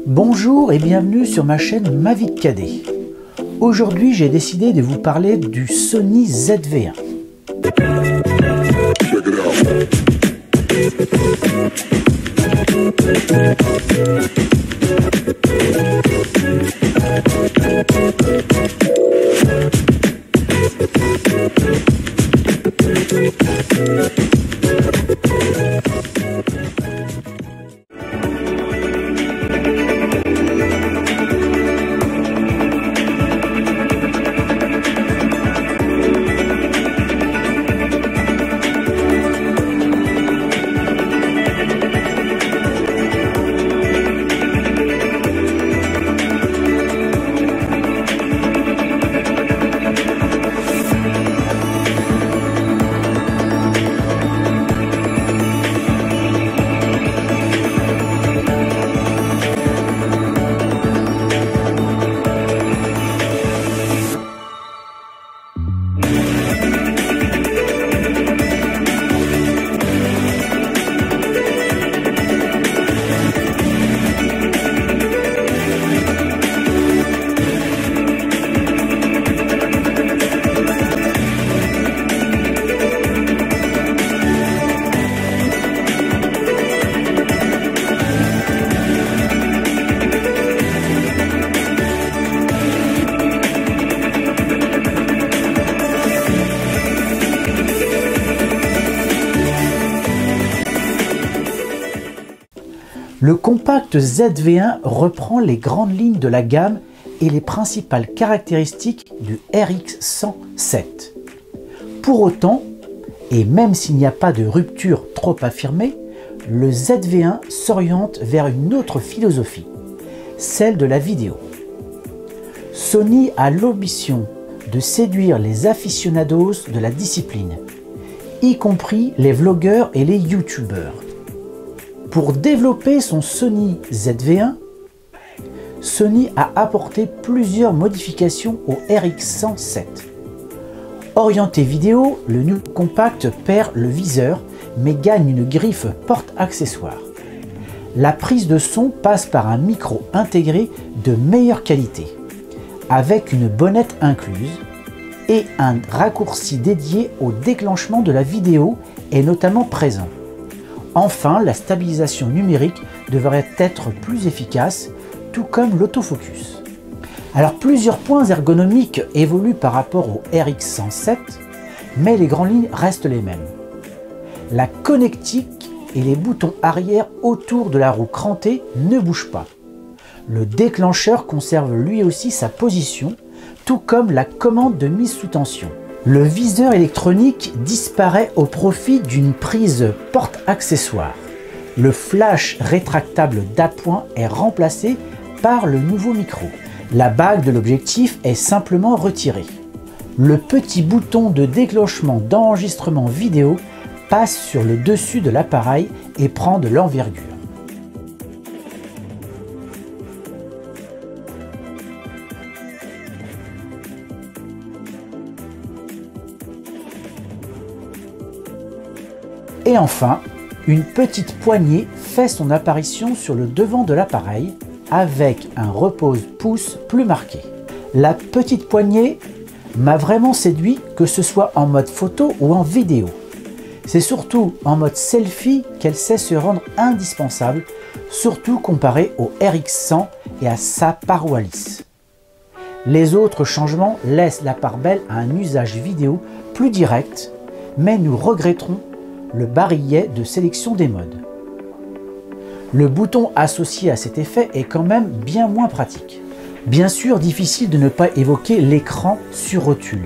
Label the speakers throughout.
Speaker 1: Bonjour et bienvenue sur ma chaîne Ma Vie de Cadet. Aujourd'hui, j'ai décidé de vous parler du Sony ZV-1. Le compact ZV-1 reprend les grandes lignes de la gamme et les principales caractéristiques du RX107. Pour autant, et même s'il n'y a pas de rupture trop affirmée, le ZV-1 s'oriente vers une autre philosophie, celle de la vidéo. Sony a l'ambition de séduire les aficionados de la discipline, y compris les vlogueurs et les youtubeurs. Pour développer son Sony ZV-1, Sony a apporté plusieurs modifications au RX107. Orienté vidéo, le nouveau compact perd le viseur mais gagne une griffe porte-accessoire. La prise de son passe par un micro intégré de meilleure qualité, avec une bonnette incluse, et un raccourci dédié au déclenchement de la vidéo est notamment présent. Enfin, la stabilisation numérique devrait être plus efficace, tout comme l'autofocus. Alors, plusieurs points ergonomiques évoluent par rapport au RX107, mais les grandes lignes restent les mêmes. La connectique et les boutons arrière autour de la roue crantée ne bougent pas. Le déclencheur conserve lui aussi sa position, tout comme la commande de mise sous tension. Le viseur électronique disparaît au profit d'une prise porte-accessoire. Le flash rétractable d'appoint est remplacé par le nouveau micro. La bague de l'objectif est simplement retirée. Le petit bouton de déclenchement d'enregistrement vidéo passe sur le dessus de l'appareil et prend de l'envergure. Et enfin, une petite poignée fait son apparition sur le devant de l'appareil avec un repose-pouce plus marqué. La petite poignée m'a vraiment séduit, que ce soit en mode photo ou en vidéo. C'est surtout en mode selfie qu'elle sait se rendre indispensable, surtout comparé au RX100 et à sa paroi lisse. Les autres changements laissent la part belle à un usage vidéo plus direct, mais nous regretterons le barillet de sélection des modes. Le bouton associé à cet effet est quand même bien moins pratique. Bien sûr, difficile de ne pas évoquer l'écran sur rotule.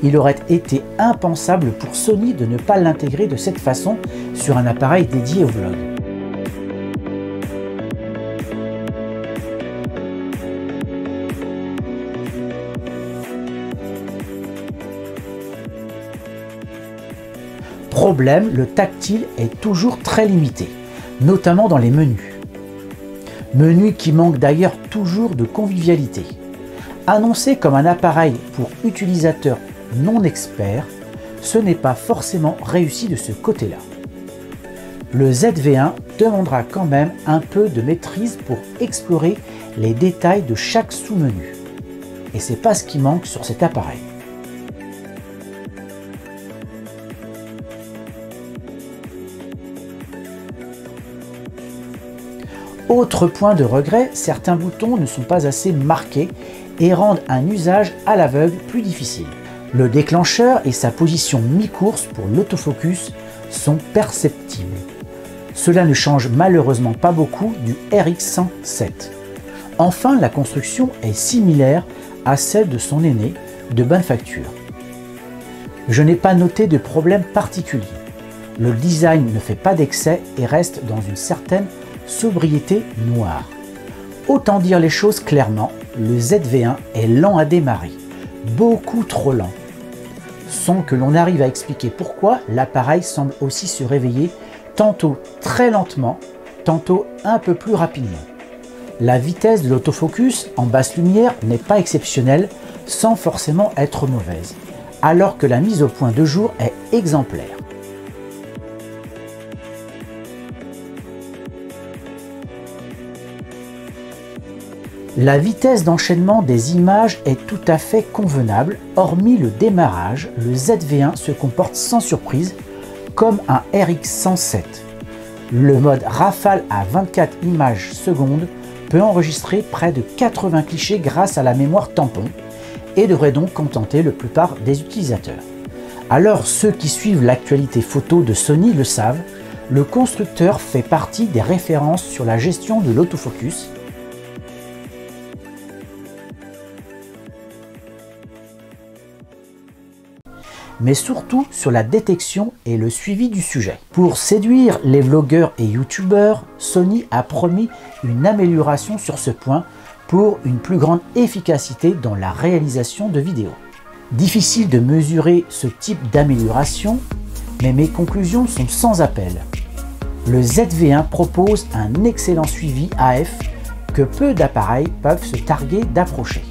Speaker 1: Il aurait été impensable pour Sony de ne pas l'intégrer de cette façon sur un appareil dédié au vlog. Problème, le tactile est toujours très limité, notamment dans les menus. Menus qui manquent d'ailleurs toujours de convivialité. Annoncé comme un appareil pour utilisateurs non experts, ce n'est pas forcément réussi de ce côté-là. Le ZV-1 demandera quand même un peu de maîtrise pour explorer les détails de chaque sous-menu. Et c'est pas ce qui manque sur cet appareil. Autre point de regret, certains boutons ne sont pas assez marqués et rendent un usage à l'aveugle plus difficile. Le déclencheur et sa position mi-course pour l'autofocus sont perceptibles. Cela ne change malheureusement pas beaucoup du RX107. Enfin, la construction est similaire à celle de son aîné, de bonne facture. Je n'ai pas noté de problème particulier. Le design ne fait pas d'excès et reste dans une certaine sobriété noire. Autant dire les choses clairement, le ZV-1 est lent à démarrer, beaucoup trop lent. Sans que l'on arrive à expliquer pourquoi, l'appareil semble aussi se réveiller tantôt très lentement, tantôt un peu plus rapidement. La vitesse de l'autofocus en basse lumière n'est pas exceptionnelle sans forcément être mauvaise, alors que la mise au point de jour est exemplaire. La vitesse d'enchaînement des images est tout à fait convenable, hormis le démarrage, le ZV-1 se comporte sans surprise comme un RX107. Le mode rafale à 24 images secondes peut enregistrer près de 80 clichés grâce à la mémoire tampon et devrait donc contenter la plupart des utilisateurs. Alors ceux qui suivent l'actualité photo de Sony le savent, le constructeur fait partie des références sur la gestion de l'autofocus, mais surtout sur la détection et le suivi du sujet. Pour séduire les vlogueurs et youtubeurs, Sony a promis une amélioration sur ce point pour une plus grande efficacité dans la réalisation de vidéos. Difficile de mesurer ce type d'amélioration, mais mes conclusions sont sans appel. Le ZV-1 propose un excellent suivi AF que peu d'appareils peuvent se targuer d'approcher.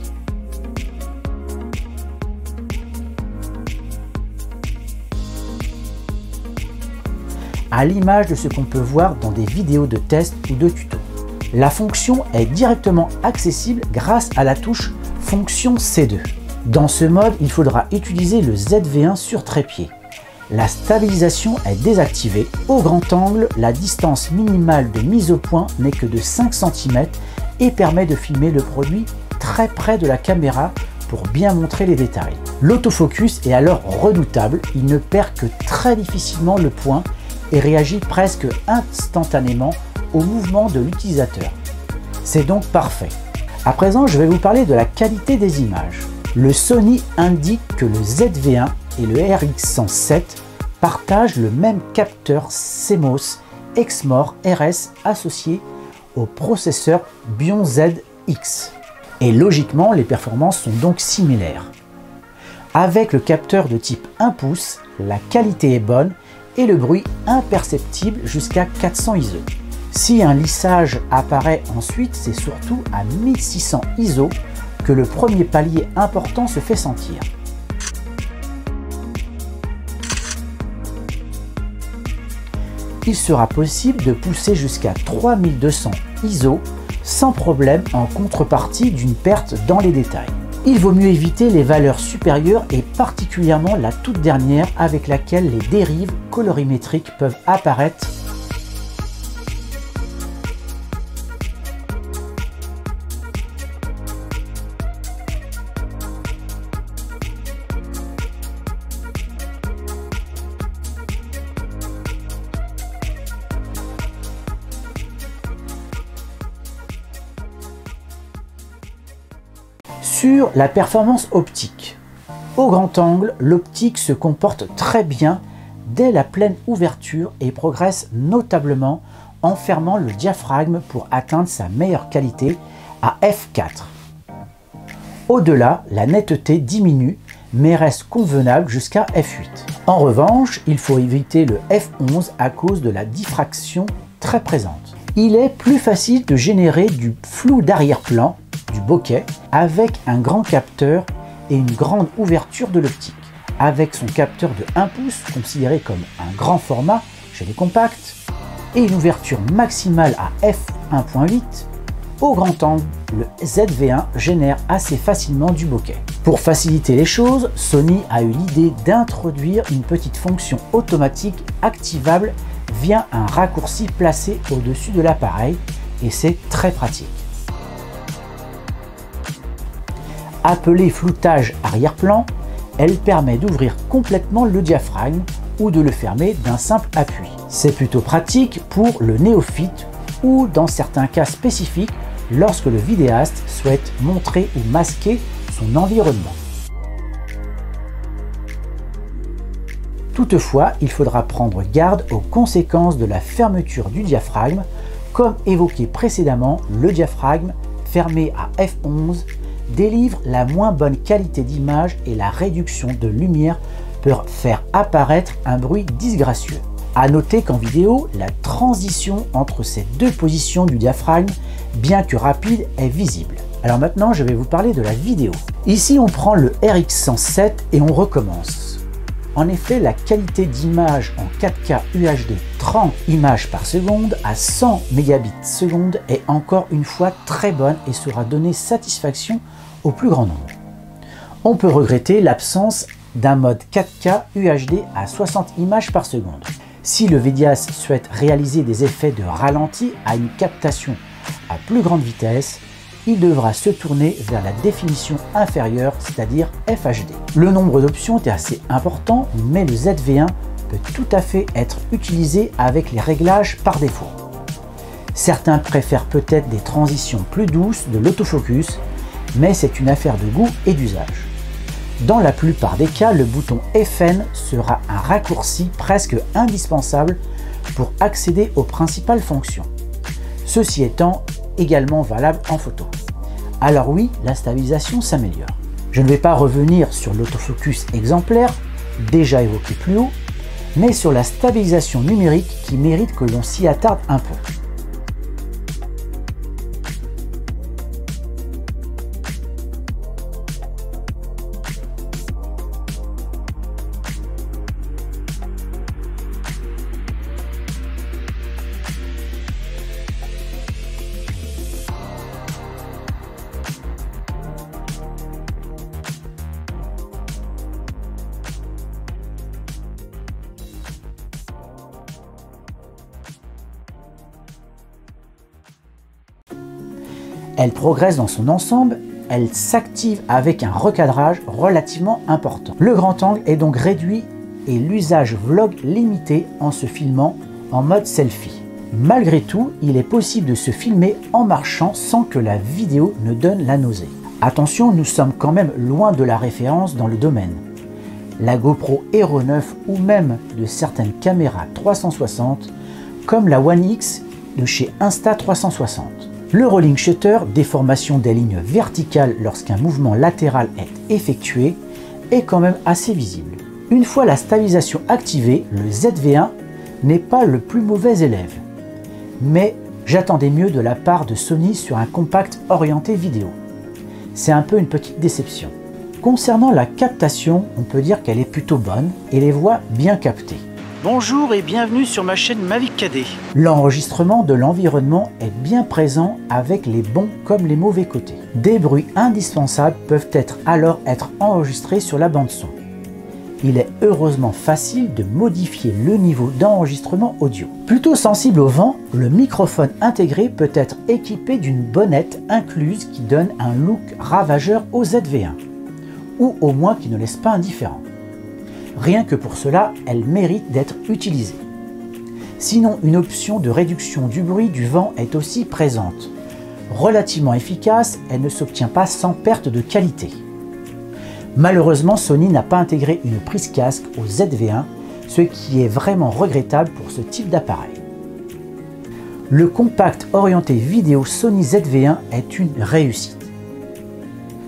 Speaker 1: À l'image de ce qu'on peut voir dans des vidéos de test ou de tuto. La fonction est directement accessible grâce à la touche fonction C2. Dans ce mode, il faudra utiliser le ZV-1 sur trépied. La stabilisation est désactivée. Au grand angle, la distance minimale de mise au point n'est que de 5 cm et permet de filmer le produit très près de la caméra pour bien montrer les détails. L'autofocus est alors redoutable, il ne perd que très difficilement le point et réagit presque instantanément au mouvement de l'utilisateur. C'est donc parfait. À présent, je vais vous parler de la qualité des images. Le Sony indique que le ZV-1 et le RX107 partagent le même capteur CMOS Exmor RS associé au processeur Bion ZX. Et logiquement, les performances sont donc similaires. Avec le capteur de type 1 pouce, la qualité est bonne et le bruit imperceptible jusqu'à 400 ISO. Si un lissage apparaît ensuite, c'est surtout à 1600 ISO que le premier palier important se fait sentir. Il sera possible de pousser jusqu'à 3200 ISO sans problème en contrepartie d'une perte dans les détails. Il vaut mieux éviter les valeurs supérieures et particulièrement la toute dernière avec laquelle les dérives colorimétriques peuvent apparaître. Sur la performance optique. Au grand angle, l'optique se comporte très bien dès la pleine ouverture et progresse notablement en fermant le diaphragme pour atteindre sa meilleure qualité à f4. Au-delà, la netteté diminue mais reste convenable jusqu'à f8. En revanche, il faut éviter le f11 à cause de la diffraction très présente. Il est plus facile de générer du flou d'arrière-plan, du bokeh, avec un grand capteur et une grande ouverture de l'optique. Avec son capteur de 1 pouce, considéré comme un grand format chez les compacts, et une ouverture maximale à f1.8, au grand angle, le ZV-1 génère assez facilement du bokeh. Pour faciliter les choses, Sony a eu l'idée d'introduire une petite fonction automatique activable via un raccourci placé au-dessus de l'appareil, et c'est très pratique. Appelée floutage arrière-plan, elle permet d'ouvrir complètement le diaphragme ou de le fermer d'un simple appui. C'est plutôt pratique pour le néophyte ou dans certains cas spécifiques lorsque le vidéaste souhaite montrer ou masquer son environnement. Toutefois, il faudra prendre garde aux conséquences de la fermeture du diaphragme. Comme évoqué précédemment, le diaphragme fermé à f11 délivre la moins bonne qualité d'image et la réduction de lumière peut faire apparaître un bruit disgracieux. A noter qu'en vidéo, la transition entre ces deux positions du diaphragme, bien que rapide, est visible. Alors maintenant, je vais vous parler de la vidéo. Ici, on prend le RX107 et on recommence. En effet, la qualité d'image en 4K UHD 30 images par seconde à 100 mégabits seconde est encore une fois très bonne et saura donner satisfaction au plus grand nombre. On peut regretter l'absence d'un mode 4K UHD à 60 images par seconde. Si le vidéaste souhaite réaliser des effets de ralenti à une captation à plus grande vitesse, il devra se tourner vers la définition inférieure, c'est-à-dire FHD. Le nombre d'options est assez important, mais le ZV-1 peut tout à fait être utilisé avec les réglages par défaut. Certains préfèrent peut-être des transitions plus douces de l'autofocus, mais c'est une affaire de goût et d'usage. Dans la plupart des cas, le bouton FN sera un raccourci presque indispensable pour accéder aux principales fonctions. Ceci étant également valable en photo. Alors oui, la stabilisation s'améliore. Je ne vais pas revenir sur l'autofocus exemplaire, déjà évoqué plus haut, mais sur la stabilisation numérique qui mérite que l'on s'y attarde un peu. Elle progresse dans son ensemble, elle s'active avec un recadrage relativement important. Le grand angle est donc réduit et l'usage vlog limité en se filmant en mode selfie. Malgré tout, il est possible de se filmer en marchant sans que la vidéo ne donne la nausée. Attention, nous sommes quand même loin de la référence dans le domaine. La GoPro Hero 9 ou même de certaines caméras 360 comme la One X de chez Insta360. Le rolling shutter, déformation des lignes verticales lorsqu'un mouvement latéral est effectué, est quand même assez visible. Une fois la stabilisation activée, le ZV-1 n'est pas le plus mauvais élève. Mais j'attendais mieux de la part de Sony sur un compact orienté vidéo. C'est un peu une petite déception. Concernant la captation, on peut dire qu'elle est plutôt bonne et les voix bien captées. Bonjour et bienvenue sur ma chaîne Mavic Cadet. L'enregistrement de l'environnement est bien présent avec les bons comme les mauvais côtés. Des bruits indispensables peuvent alors être enregistrés sur la bande son. Il est heureusement facile de modifier le niveau d'enregistrement audio. Plutôt sensible au vent, le microphone intégré peut être équipé d'une bonnette incluse qui donne un look ravageur au ZV-1, ou au moins qui ne laisse pas indifférent. Rien que pour cela, elle mérite d'être utilisée. Sinon, une option de réduction du bruit du vent est aussi présente. Relativement efficace, elle ne s'obtient pas sans perte de qualité. Malheureusement, Sony n'a pas intégré une prise casque au ZV-1, ce qui est vraiment regrettable pour ce type d'appareil. Le compact orienté vidéo Sony ZV-1 est une réussite.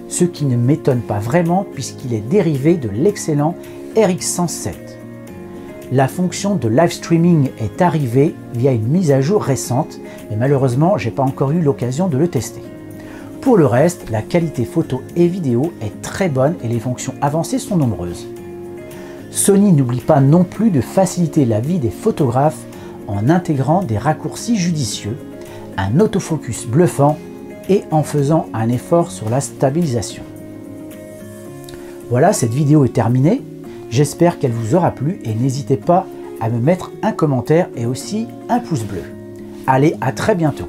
Speaker 1: Ce qui ne m'étonne pas vraiment puisqu'il est dérivé de l'excellent RX107. La fonction de live streaming est arrivée via une mise à jour récente, mais malheureusement, j'ai pas encore eu l'occasion de le tester. Pour le reste, la qualité photo et vidéo est très bonne et les fonctions avancées sont nombreuses. Sony n'oublie pas non plus de faciliter la vie des photographes en intégrant des raccourcis judicieux, un autofocus bluffant et en faisant un effort sur la stabilisation. Voilà, cette vidéo est terminée. J'espère qu'elle vous aura plu et n'hésitez pas à me mettre un commentaire et aussi un pouce bleu. Allez, à très bientôt.